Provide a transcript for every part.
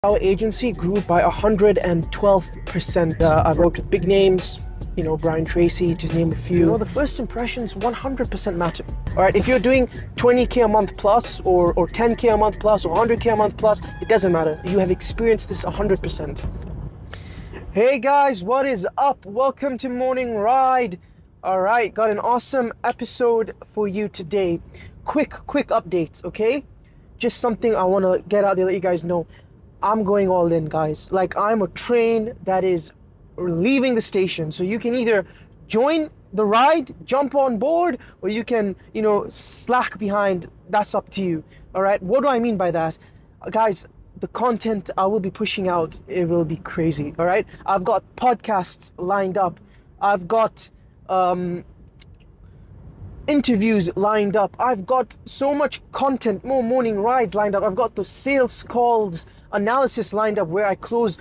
Our agency grew by 112%. I've worked with big names, Brian Tracy, to name a few. The first impressions 100% matter. All right, if you're doing 20K a month plus or 10K a month plus or 100K a month plus, it doesn't matter. You have experienced this 100%. Hey guys, what is up? Welcome to Morning Ride. All right, got an awesome episode for you today. Quick updates, okay? Just something I want to get out there, let you guys know. I'm going all in, guys. Like, I'm a train that is leaving the station. So you can either join the ride, jump on board, or you can, slack behind. That's up to you. All right. What do I mean by that? Guys, the content I will be pushing out, it will be crazy. All right. I've got podcasts lined up. I've got interviews lined up. I've got so much content, more morning rides lined up. I've got the sales calls analysis lined up where I close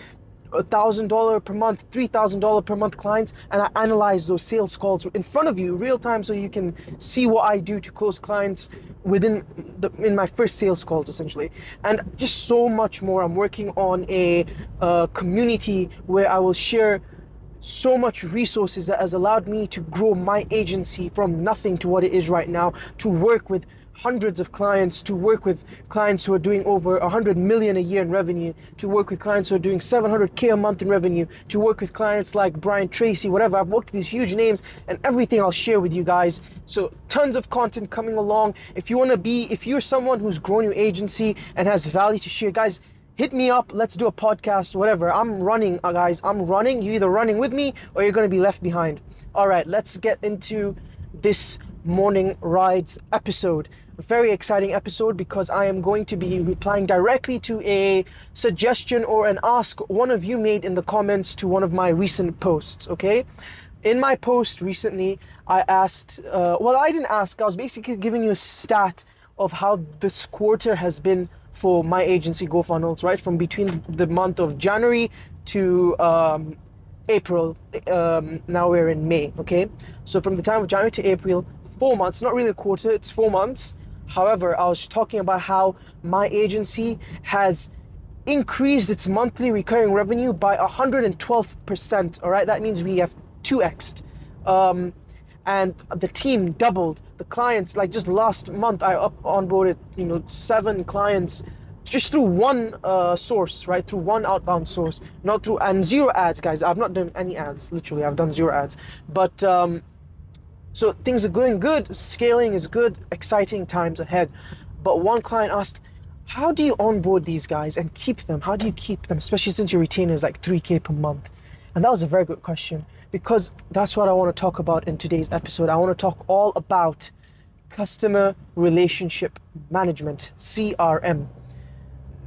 $1,000 per month, $3,000 per month clients, and I analyze those sales calls in front of you real time so you can see what I do to close clients in my first sales calls, essentially. And just so much more. I'm working on a community where I will share so much resources that has allowed me to grow my agency from nothing to what it is right now, to work with hundreds of clients, to work with clients who are doing over 100 million a year in revenue, to work with clients who are doing 700K a month in revenue, to work with clients like Brian Tracy, whatever. I've worked with these huge names and everything I'll share with you guys. So tons of content coming along. If you're someone who's grown your agency and has value to share, guys, hit me up. Let's do a podcast, whatever. I'm running, guys. I'm running. You're either running with me or you're going to be left behind. All right, let's get into this morning rides episode. A very exciting episode because I am going to be replying directly to a suggestion or an ask one of you made in the comments to one of my recent posts, okay? In my post recently, I asked, I didn't ask. I was basically giving you a stat of how this quarter has been for my agency GoFunnels, right? From between the month of January to April, now we're in May, okay? So from the time of January to April, 4 months, not really a quarter, it's 4 months. However, I was talking about how my agency has increased its monthly recurring revenue by 112%, all right? That means we have 2x'd. And the team doubled. The clients, like just last month, I onboarded 7 clients just through one source, right? Through one outbound source, and 0 ads, guys. I've not done any ads, literally. I've done 0 ads. But so things are going good. Scaling is good. Exciting times ahead. But one client asked, how do you onboard these guys and keep them? How do you keep them, especially since your retainer is like 3K per month? And that was a very good question, because that's what I want to talk about in today's episode. I want to talk all about customer relationship management, CRM.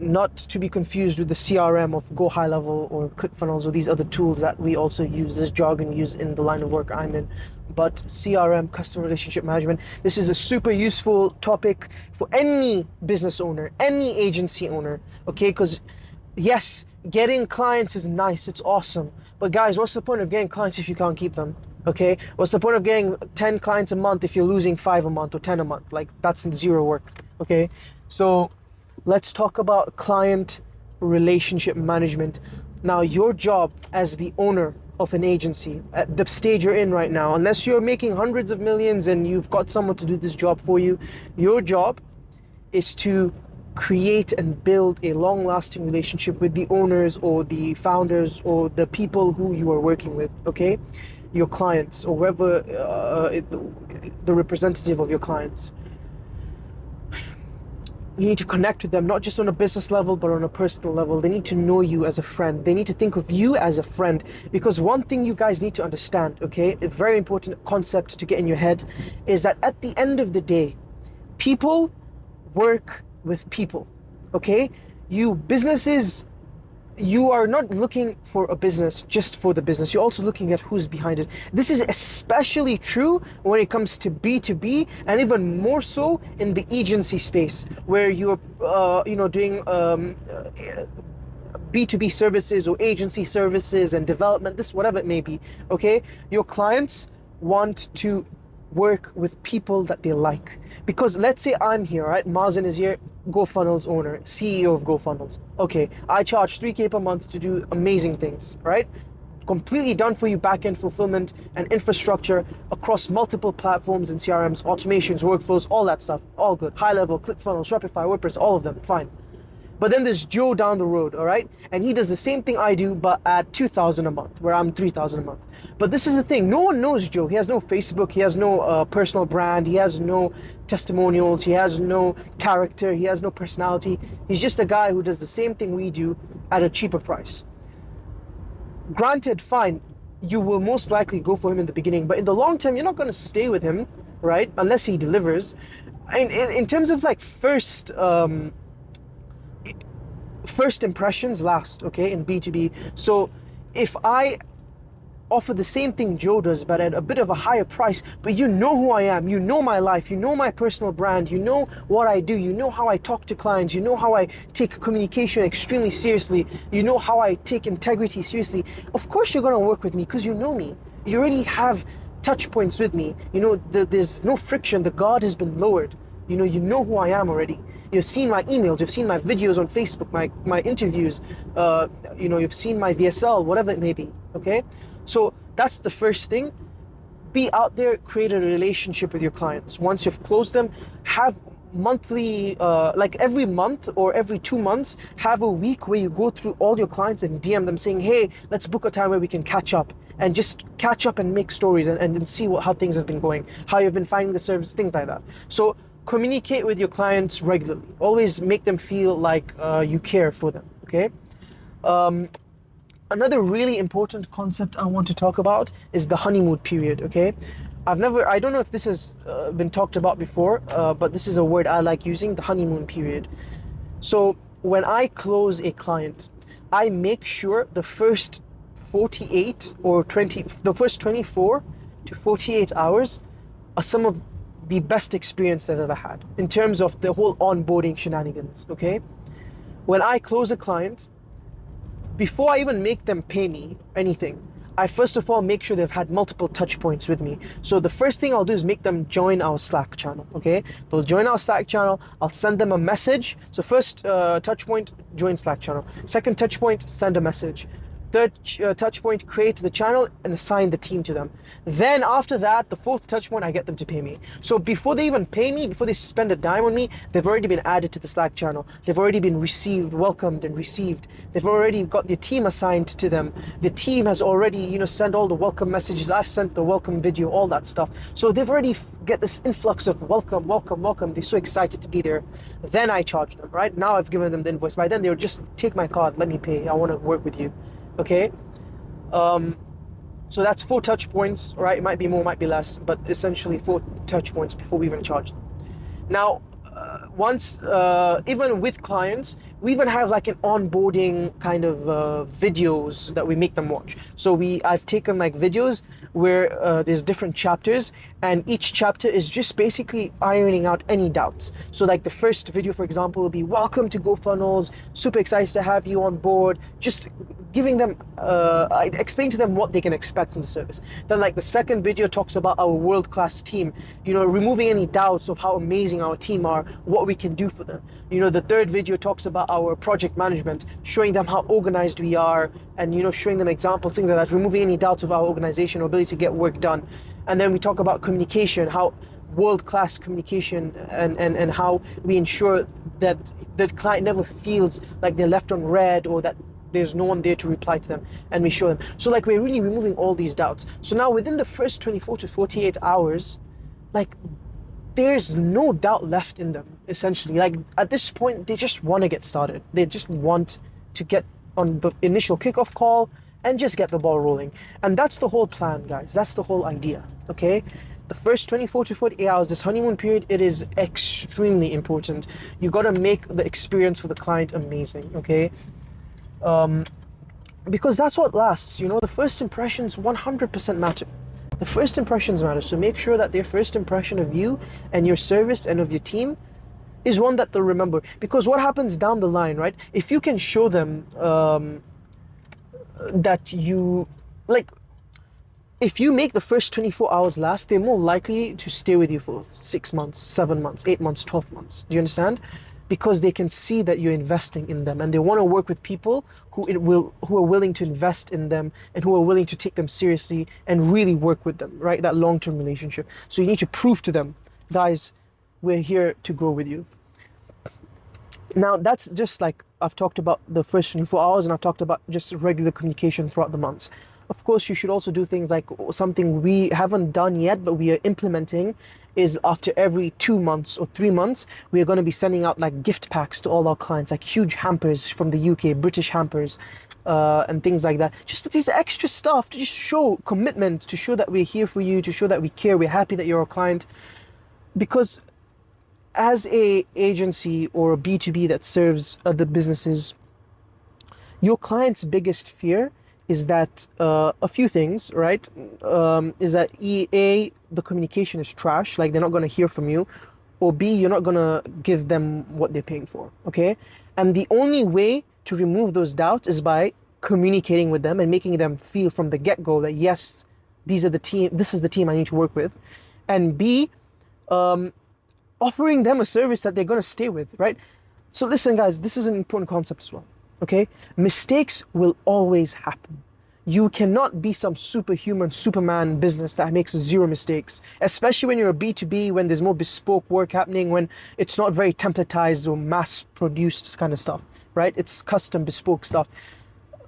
Not to be confused with the CRM of Go High Level or ClickFunnels or these other tools that we also use, this jargon we use in the line of work I'm in. But CRM, customer relationship management, this is a super useful topic for any business owner, any agency owner, okay? Because yes, getting clients is nice, it's awesome. But guys, what's the point of getting clients if you can't keep them? Okay? What's the point of getting 10 clients a month if you're losing 5 a month or 10 a month? Like, that's 0 work. Okay? So let's talk about client relationship management. Now, your job as the owner of an agency, at the stage you're in right now, unless you're making hundreds of millions and you've got someone to do this job for you, your job is to create and build a long-lasting relationship with the owners or the founders or the people who you are working with, okay? Your clients or whoever, the representative of your clients. You need to connect with them, not just on a business level, but on a personal level. They need to know you as a friend. They need to think of you as a friend. Because one thing you guys need to understand, okay, a very important concept to get in your head, is that at the end of the day, people work with people, okay? You are not looking for a business just for the business. You're also looking at who's behind it. This is especially true when it comes to B2B, and even more so in the agency space, where you're doing B2B services or agency services and development, this whatever it may be, okay? Your clients want to work with people that they like. Because let's say I'm here, right? Mazen is here, GoFunnels owner, CEO of GoFunnels. Okay, I charge 3K per month to do amazing things, right? Completely done for you backend fulfillment and infrastructure across multiple platforms and CRMs, automations, workflows, all that stuff. All good. High level, ClickFunnels, Shopify, WordPress, all of them, fine. But then there's Joe down the road, all right? And he does the same thing I do, but at 2,000 a month, where I'm 3,000 a month. But this is the thing, no one knows Joe. He has no Facebook, he has no personal brand, he has no testimonials, he has no character, he has no personality. He's just a guy who does the same thing we do at a cheaper price. Granted, fine, you will most likely go for him in the beginning, but in the long term, you're not going to stay with him, right? Unless he delivers. In terms of like first impressions last, okay, in B2B. So if I offer the same thing Joe does, but at a bit of a higher price, but you know who I am, you know my life, you know my personal brand, you know what I do, you know how I talk to clients, you know how I take communication extremely seriously, you know how I take integrity seriously, of course you're going to work with me because you know me. You already have touch points with me. You know, there's no friction, the guard has been lowered. You know who I am already. You've seen my emails, you've seen my videos on Facebook, my interviews, you've seen my VSL, whatever it may be, okay? So that's the first thing. Be out there, create a relationship with your clients. Once you've closed them, have monthly, like every month or every 2 months, have a week where you go through all your clients and DM them saying, hey, let's book a time where we can catch up, and just catch up and make stories and see how things have been going, how you've been finding the service, things like that. So communicate with your clients regularly. Always make them feel like you care for them, okay? Another really important concept I want to talk about is the honeymoon period, okay? I don't know if this has been talked about before, but this is a word I like using, the honeymoon period. So when I close a client, I make sure the first 24 to 48 hours are some of the best experience I've ever had in terms of the whole onboarding shenanigans, okay? When I close a client, before I even make them pay me anything, I first of all make sure they've had multiple touch points with me. So the first thing I'll do is make them join our Slack channel, okay? They'll join our Slack channel, I'll send them a message. So first touch point, join Slack channel. Second touch point, send a message. Third touch point, create the channel and assign the team to them. Then after that, the fourth touch point, I get them to pay me. So before they even pay me, before they spend a dime on me, they've already been added to the Slack channel. They've already been welcomed and received. They've already got their team assigned to them. The team has already, sent all the welcome messages. I've sent the welcome video, all that stuff. So they've already get this influx of welcome, welcome, welcome. They're so excited to be there. Then I charge them, right? Now I've given them the invoice. By then they'll just take my card, let me pay. I want to work with you. Okay, so that's 4 touch points, right? It might be more, might be less, but essentially 4 touch points before we even charge them. Now, once, even with clients, we even have like an onboarding kind of videos that we make them watch. So I've taken like videos where there's different chapters, and each chapter is just basically ironing out any doubts. So like the first video, for example, will be welcome to GoFunnels, super excited to have you on board, just giving them, I explain to them what they can expect from the service. Then like the second video talks about our world-class team, removing any doubts of how amazing our team are, what we can do for them. The third video talks about our project management, showing them how organized we are, and showing them examples, things like that, removing any doubts of our organization, our ability to get work done. And then we talk about communication, how world-class communication, and how we ensure that the client never feels like they're left on red or that there's no one there to reply to them, and we show them. So like we're really removing all these doubts. So now within the first 24 to 48 hours, like there's no doubt left in them, essentially. Like at this point, they just want to get started. They just want to get on the initial kickoff call and just get the ball rolling. And that's the whole plan, guys. That's the whole idea, okay? The first 24 to 48 hours, this honeymoon period, it is extremely important. You got to make the experience for the client amazing, okay? Because that's what lasts, the first impressions 100% matter. The first impressions matter. So make sure that their first impression of you and your service and of your team is one that they'll remember. Because what happens down the line, right? If you can show them that you, like, if you make the first 24 hours last, they're more likely to stay with you for 6 months, 7 months, 8 months, 12 months. Do you understand? Because they can see that you're investing in them, and they want to work with people who are willing to invest in them and who are willing to take them seriously and really work with them, right? That long-term relationship. So you need to prove to them, guys, we're here to grow with you. Now, that's just like I've talked about the first 24 hours, and I've talked about just regular communication throughout the months. Of course, you should also do things like something we haven't done yet, but we are implementing, is after every 2 months or 3 months, we are going to be sending out like gift packs to all our clients, like huge hampers from the UK, British hampers, and things like that. Just these extra stuff to just show commitment, to show that we're here for you, to show that we care, we're happy that you're a client. Because as a agency or a B2B that serves other businesses, your client's biggest fear is that a few things, right? Is that A, the communication is trash, like they're not going to hear from you, or B, you're not going to give them what they're paying for, okay? And the only way to remove those doubts is by communicating with them and making them feel from the get-go that yes, this is the team I need to work with. And B, offering them a service that they're going to stay with, right? So listen, guys, this is an important concept as well, okay? Mistakes will always happen. You cannot be some superhuman, Superman business that makes 0 mistakes, especially when you're a B2B, when there's more bespoke work happening, when it's not very templatized or mass-produced kind of stuff, right? It's custom, bespoke stuff.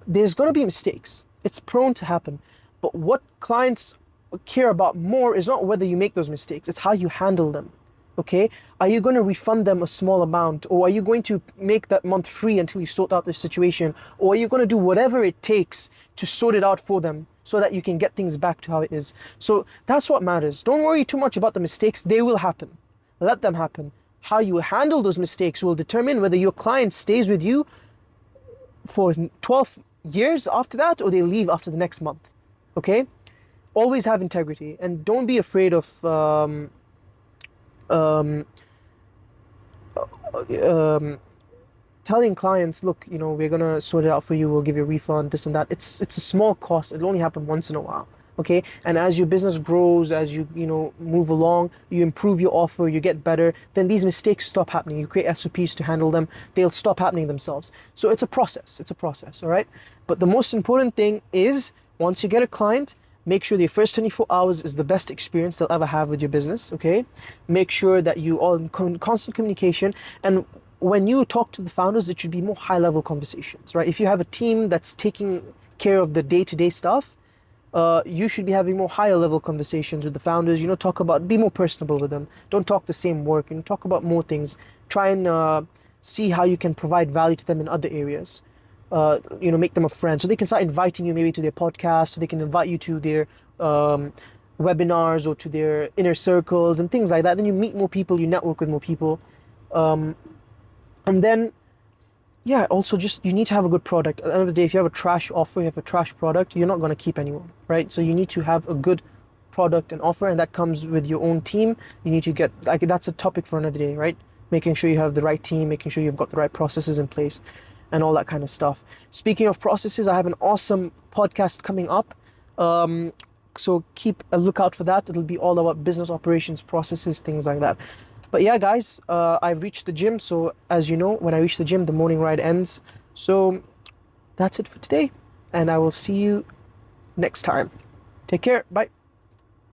There's going to be mistakes. It's prone to happen. But what clients care about more is not whether you make those mistakes, it's how you handle them. Okay, are you going to refund them a small amount, or are you going to make that month free until you sort out the situation, or are you going to do whatever it takes to sort it out for them so that you can get things back to how it is? So that's what matters. Don't worry too much about the mistakes. They will happen. Let them happen. How you handle those mistakes will determine whether your client stays with you for 12 years after that, or they leave after the next month. Okay, always have integrity, and don't be afraid of telling clients, look, we're gonna sort it out for you, we'll give you a refund, this and that. It's a small cost. It'll only happen once in a while, okay? And as your business grows, as you move along, you improve your offer, you get better, then these mistakes stop happening. You create SOPs to handle them, they'll stop happening themselves. So it's a process, all right? But the most important thing is, once you get a client, make sure the first 24 hours is the best experience they'll ever have with your business, okay? Make sure that you all in constant communication, and when you talk to the founders, it should be more high-level conversations, right? If you have a team that's taking care of the day-to-day stuff, you should be having more higher-level conversations with the founders. Be more personable with them. Don't talk the same work, talk about more things. Try and see how you can provide value to them in other areas. Make them a friend, so they can start inviting you maybe to their podcast, so they can invite you to their webinars or to their inner circles and things like that. Then you meet more people, you network with more people. And then, also just, you need to have a good product. At the end of the day, if you have a trash offer, you have a trash product, you're not going to keep anyone, right? So you need to have a good product and offer, and that comes with your own team. You need to get, that's a topic for another day, right? Making sure you have the right team, making sure you've got the right processes in place, and all that kind of stuff. Speaking of processes, I have an awesome podcast coming up. So keep a lookout for that. It'll be all about business operations, processes, things like that. But yeah, guys, I've reached the gym. So as you know, when I reach the gym, the morning ride ends. So that's it for today. And I will see you next time. Take care. Bye.